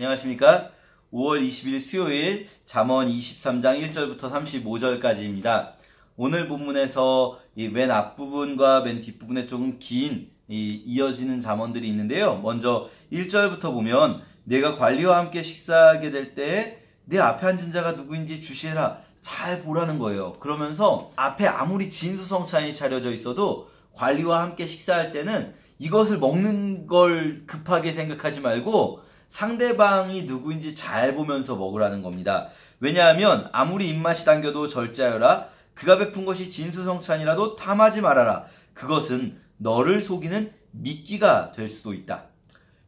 안녕하십니까. 5월 20일 수요일 잠언 23장 1절부터 35절까지입니다. 오늘 본문에서 이 맨 앞부분과 맨 뒷부분에 조금 긴 이어지는 잠언들이 있는데요. 먼저 1절부터 보면 내가 관리와 함께 식사하게 될 때 내 앞에 앉은 자가 누구인지 주시해라. 잘 보라는 거예요. 그러면서 앞에 아무리 진수성찬이 차려져 있어도 관리와 함께 식사할 때는 이것을 먹는 걸 급하게 생각하지 말고 상대방이 누구인지 잘 보면서 먹으라는 겁니다. 왜냐하면 아무리 입맛이 당겨도 절제하여라. 그가 베푼 것이 진수성찬이라도 탐하지 말아라. 그것은 너를 속이는 미끼가 될 수도 있다.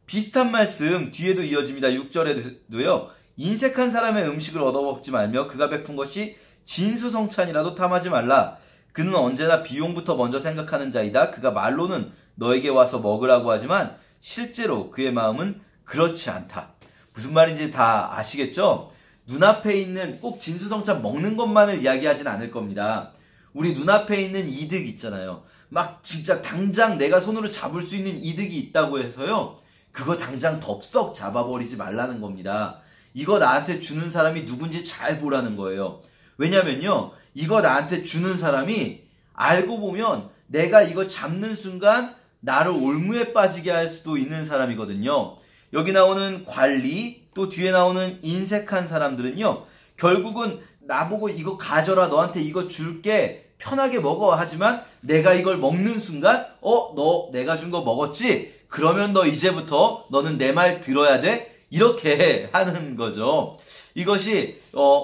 비슷한 말씀 뒤에도 이어집니다. 6절에도요. 인색한 사람의 음식을 얻어먹지 말며 그가 베푼 것이 진수성찬이라도 탐하지 말라. 그는 언제나 비용부터 먼저 생각하는 자이다. 그가 말로는 너에게 와서 먹으라고 하지만 실제로 그의 마음은 그렇지 않다. 무슨 말인지 다 아시겠죠? 눈앞에 있는 꼭 진수성찬 먹는 것만을 이야기하진 않을 겁니다. 우리 눈앞에 있는 이득 있잖아요. 막 진짜 당장 내가 손으로 잡을 수 있는 이득이 있다고 해서요. 그거 당장 덥석 잡아버리지 말라는 겁니다. 이거 나한테 주는 사람이 누군지 잘 보라는 거예요. 왜냐면요. 이거 나한테 주는 사람이 알고 보면 내가 이거 잡는 순간 나를 올무에 빠지게 할 수도 있는 사람이거든요. 여기 나오는 관리, 또 뒤에 나오는 인색한 사람들은요. 결국은 나보고 이거 가져라, 너한테 이거 줄게, 편하게 먹어 하지만 내가 이걸 먹는 순간 너 내가 준 거 먹었지? 그러면 너 이제부터 너는 내 말 들어야 돼? 이렇게 하는 거죠. 이것이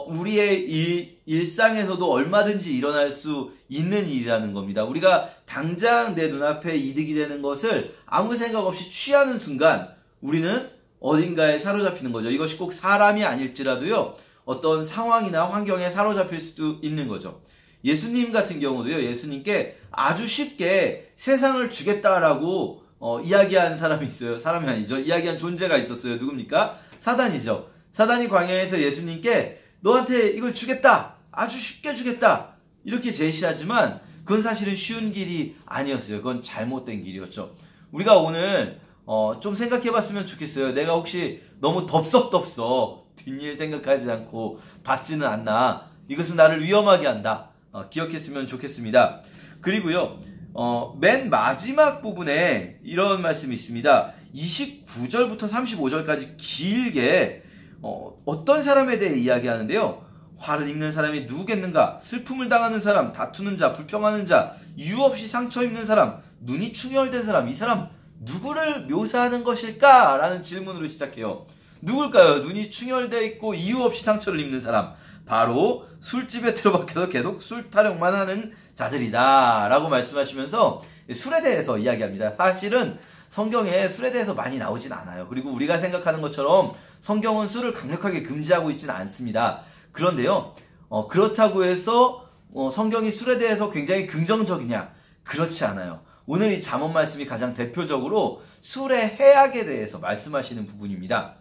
우리의 일상에서도 얼마든지 일어날 수 있는 일이라는 겁니다. 우리가 당장 내 눈앞에 이득이 되는 것을 아무 생각 없이 취하는 순간 우리는 어딘가에 사로잡히는 거죠. 이것이 꼭 사람이 아닐지라도요. 어떤 상황이나 환경에 사로잡힐 수도 있는 거죠. 예수님 같은 경우도요. 예수님께 아주 쉽게 세상을 주겠다라고 이야기한 사람이 있어요. 사람이 아니죠. 이야기한 존재가 있었어요. 누굽니까? 사단이죠. 사단이 광야에서 예수님께 너한테 이걸 주겠다. 아주 쉽게 주겠다. 이렇게 제시하지만 그건 사실은 쉬운 길이 아니었어요. 그건 잘못된 길이었죠. 우리가 오늘 좀 생각해봤으면 좋겠어요. 내가 혹시 너무 덥석덥석 뒷일 생각하지 않고 받지는 않나. 이것은 나를 위험하게 한다. 기억했으면 좋겠습니다. 그리고요. 맨 마지막 부분에 이런 말씀이 있습니다. 29절부터 35절까지 길게 어떤 사람에 대해 이야기하는데요. 화를 입는 사람이 누구겠는가? 슬픔을 당하는 사람, 다투는 자, 불평하는 자, 이유 없이 상처 입는 사람, 눈이 충혈된 사람, 이 사람 누구를 묘사하는 것일까? 라는 질문으로 시작해요. 누굴까요? 눈이 충혈되어 있고 이유 없이 상처를 입는 사람. 바로 술집에 들어박혀서 계속 술 타령만 하는 자들이다 라고 말씀하시면서 술에 대해서 이야기합니다. 사실은 성경에 술에 대해서 많이 나오진 않아요. 그리고 우리가 생각하는 것처럼 성경은 술을 강력하게 금지하고 있지는 않습니다. 그런데요, 그렇다고 해서 성경이 술에 대해서 굉장히 긍정적이냐? 그렇지 않아요. 오늘 이 잠언 말씀이 가장 대표적으로 술의 해악에 대해서 말씀하시는 부분입니다.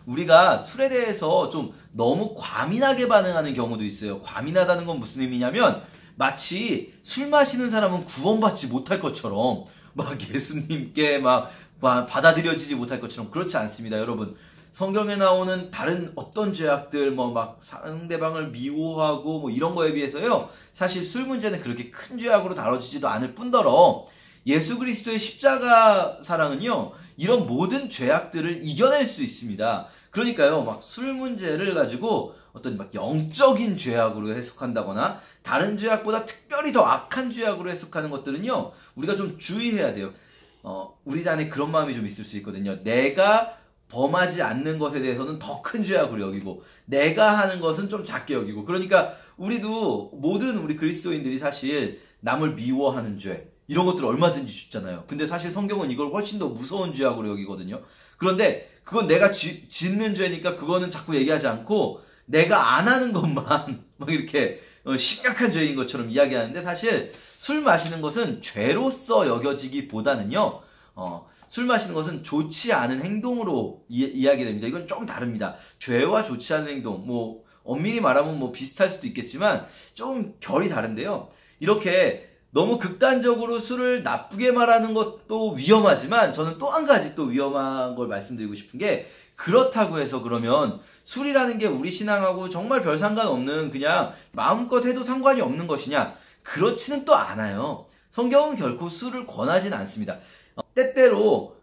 우리가 술에 대해서 좀 너무 과민하게 반응하는 경우도 있어요. 과민하다는 건 무슨 의미냐면 마치 술 마시는 사람은 구원받지 못할 것처럼 막 예수님께 막 받아들여지지 못할 것처럼 그렇지 않습니다. 여러분, 성경에 나오는 다른 어떤 죄악들 막 상대방을 미워하고 뭐 이런 거에 비해서요. 사실 술 문제는 그렇게 큰 죄악으로 다뤄지지도 않을 뿐더러 예수 그리스도의 십자가 사랑은요. 이런 모든 죄악들을 이겨낼 수 있습니다. 그러니까요. 막 술 문제를 가지고 어떤 막 영적인 죄악으로 해석한다거나 다른 죄악보다 특별히 더 악한 죄악으로 해석하는 것들은요. 우리가 좀 주의해야 돼요. 우리 안에 그런 마음이 좀 있을 수 있거든요. 내가 범하지 않는 것에 대해서는 더 큰 죄악으로 여기고 내가 하는 것은 좀 작게 여기고 그러니까 우리도 모든 우리 그리스도인들이 사실 남을 미워하는 죄 이런 것들을 얼마든지 짓잖아요. 근데 사실 성경은 이걸 훨씬 더 무서운 죄악으로 여기거든요. 그런데 그건 내가 짓는 죄니까 그거는 자꾸 얘기하지 않고 내가 안 하는 것만 막 이렇게 심각한 죄인 것처럼 이야기하는데 사실 술 마시는 것은 죄로서 여겨지기보다는요. 술 마시는 것은 좋지 않은 행동으로 이야기됩니다. 이건 좀 다릅니다. 죄와 좋지 않은 행동, 엄밀히 말하면 비슷할 수도 있겠지만 좀 결이 다른데요. 이렇게 너무 극단적으로 술을 나쁘게 말하는 것도 위험하지만 저는 또 한 가지 또 위험한 걸 말씀드리고 싶은 게 그렇다고 해서 그러면 술이라는 게 우리 신앙하고 정말 별 상관없는 그냥 마음껏 해도 상관이 없는 것이냐? 그렇지는 또 않아요. 성경은 결코 술을 권하진 않습니다. 때때로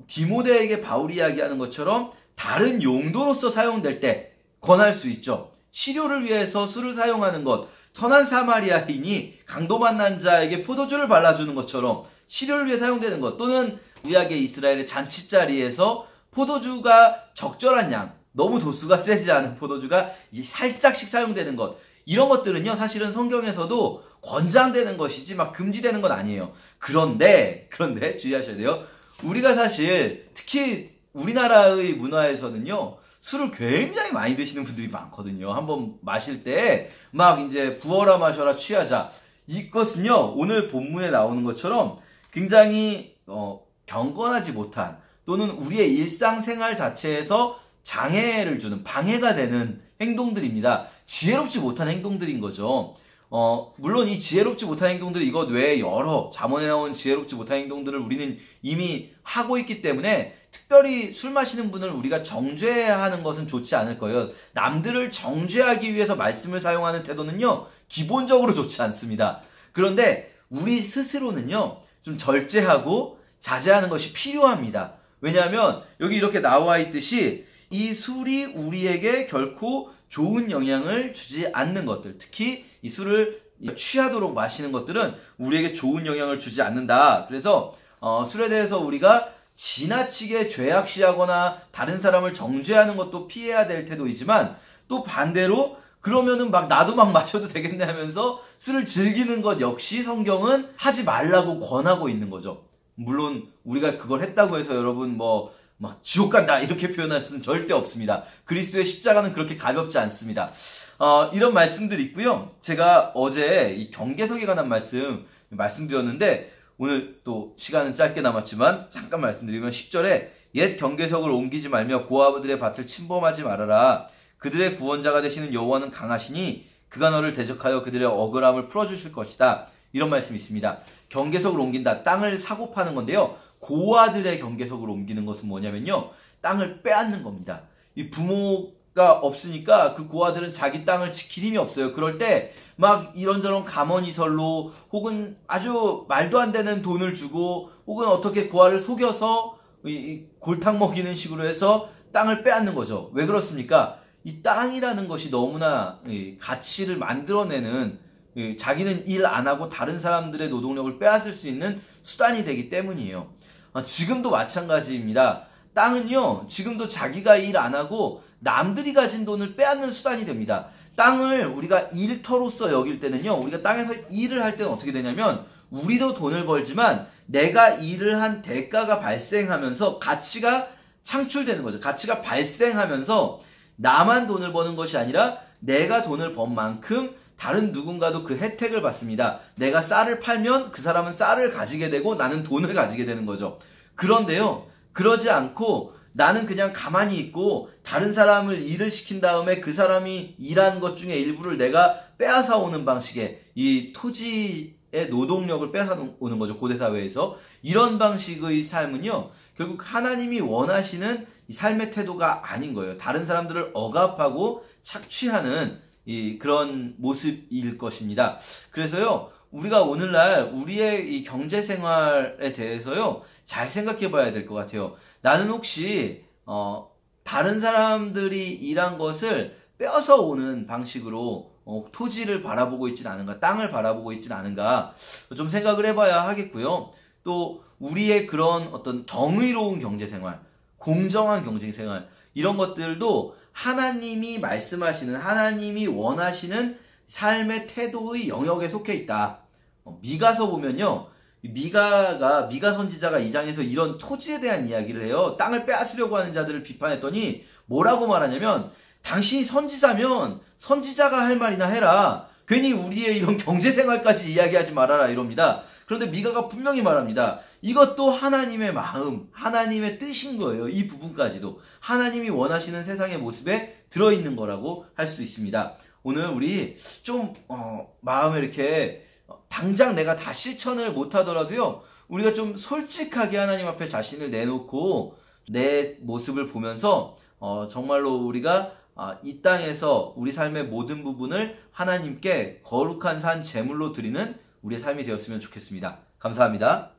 디모데에게 바울이 이야기하는 것처럼 다른 용도로서 사용될 때 권할 수 있죠. 치료를 위해서 술을 사용하는 것, 선한 사마리아인이 강도 만난 자에게 포도주를 발라주는 것처럼 치료를 위해 사용되는 것, 또는 구약의 이스라엘의 잔치자리에서 포도주가 적절한 양, 너무 도수가 세지 않은 포도주가 살짝씩 사용되는 것, 이런 것들은요 사실은 성경에서도 권장되는 것이지 막 금지되는 건 아니에요. 그런데 주의하셔야 돼요. 우리가 사실 특히 우리나라의 문화에서는요 술을 굉장히 많이 드시는 분들이 많거든요. 한번 마실 때 막 이제 부어라 마셔라 취하자, 이것은요 오늘 본문에 나오는 것처럼 굉장히 경건하지 못한, 또는 우리의 일상생활 자체에서 장애를 주는, 방해가 되는 행동들입니다. 지혜롭지 못한 행동들인 거죠. 물론 이 지혜롭지 못한 행동들, 이것 외에 여러 잠언에 나온 지혜롭지 못한 행동들을 우리는 이미 하고 있기 때문에 특별히 술 마시는 분을 우리가 정죄하는 것은 좋지 않을 거예요. 남들을 정죄하기 위해서 말씀을 사용하는 태도는요 기본적으로 좋지 않습니다. 그런데 우리 스스로는요 좀 절제하고 자제하는 것이 필요합니다. 왜냐하면 여기 이렇게 나와 있듯이 이 술이 우리에게 결코 좋은 영향을 주지 않는 것들, 특히 이 술을 취하도록 마시는 것들은 우리에게 좋은 영향을 주지 않는다. 그래서 술에 대해서 우리가 지나치게 죄악시하거나 다른 사람을 정죄하는 것도 피해야 될 태도이지만, 또 반대로 그러면은 막 나도 막 마셔도 되겠네 하면서 술을 즐기는 것 역시 성경은 하지 말라고 권하고 있는 거죠. 물론 우리가 그걸 했다고 해서 여러분 막 지옥 간다 이렇게 표현할 수는 절대 없습니다. 그리스도의 십자가는 그렇게 가볍지 않습니다. 이런 말씀들이 있고요. 제가 어제 이 경계석에 관한 말씀드렸는데 오늘 또 시간은 짧게 남았지만 잠깐 말씀드리면 10절에 옛 경계석을 옮기지 말며 고아들의 밭을 침범하지 말아라. 그들의 구원자가 되시는 여호와는 강하시니 그가 너를 대적하여 그들의 억울함을 풀어주실 것이다. 이런 말씀이 있습니다. 경계석을 옮긴다. 땅을 사고 파는 건데요. 고아들의 경계석을 옮기는 것은 뭐냐면요, 땅을 빼앗는 겁니다. 이 부모가 없으니까 그 고아들은 자기 땅을 지킬 힘이 없어요. 그럴 때 막 이런저런 가머니설로 혹은 아주 말도 안 되는 돈을 주고 혹은 어떻게 고아를 속여서 골탕 먹이는 식으로 해서 땅을 빼앗는 거죠. 왜 그렇습니까? 이 땅이라는 것이 너무나 가치를 만들어내는, 자기는 일 안 하고 다른 사람들의 노동력을 빼앗을 수 있는 수단이 되기 때문이에요. 지금도 마찬가지입니다. 땅은요, 지금도 자기가 일 안 하고 남들이 가진 돈을 빼앗는 수단이 됩니다. 땅을 우리가 일터로서 여길 때는요, 우리가 땅에서 일을 할 때는 어떻게 되냐면, 우리도 돈을 벌지만 내가 일을 한 대가가 발생하면서 가치가 창출되는 거죠. 가치가 발생하면서 나만 돈을 버는 것이 아니라 내가 돈을 번 만큼 다른 누군가도 그 혜택을 받습니다. 내가 쌀을 팔면 그 사람은 쌀을 가지게 되고 나는 돈을 가지게 되는 거죠. 그런데요, 그러지 않고 나는 그냥 가만히 있고 다른 사람을 일을 시킨 다음에 그 사람이 일한 것 중에 일부를 내가 빼앗아 오는 방식의 이 토지의 노동력을 빼앗아 오는 거죠. 고대사회에서. 이런 방식의 삶은요, 결국 하나님이 원하시는 이 삶의 태도가 아닌 거예요. 다른 사람들을 억압하고 착취하는 그런 모습일 것입니다. 그래서요, 우리가 오늘날 우리의 이 경제 생활에 대해서요, 잘 생각해 봐야 될 것 같아요. 나는 혹시 다른 사람들이 일한 것을 빼앗아 오는 방식으로 토지를 바라보고 있진 않은가, 땅을 바라보고 있진 않은가 좀 생각을 해봐야 하겠고요. 또 우리의 그런 어떤 정의로운 경제생활, 공정한 경제생활, 이런 것들도 하나님이 말씀하시는, 하나님이 원하시는 삶의 태도의 영역에 속해 있다. 미가서 보면요, 미가 선지자가 2장에서 이런 토지에 대한 이야기를 해요. 땅을 빼앗으려고 하는 자들을 비판했더니 뭐라고 말하냐면, 당신이 선지자면 선지자가 할 말이나 해라. 괜히 우리의 이런 경제생활까지 이야기하지 말아라 이럽니다. 그런데 미가가 분명히 말합니다. 이것도 하나님의 마음, 하나님의 뜻인 거예요. 이 부분까지도 하나님이 원하시는 세상의 모습에 들어있는 거라고 할 수 있습니다. 오늘 우리 좀 마음에 이렇게 당장 내가 다 실천을 못하더라도요, 우리가 좀 솔직하게 하나님 앞에 자신을 내놓고 내 모습을 보면서 정말로 우리가 이 땅에서 우리 삶의 모든 부분을 하나님께 거룩한 산 제물로 드리는 우리의 삶이 되었으면 좋겠습니다. 감사합니다.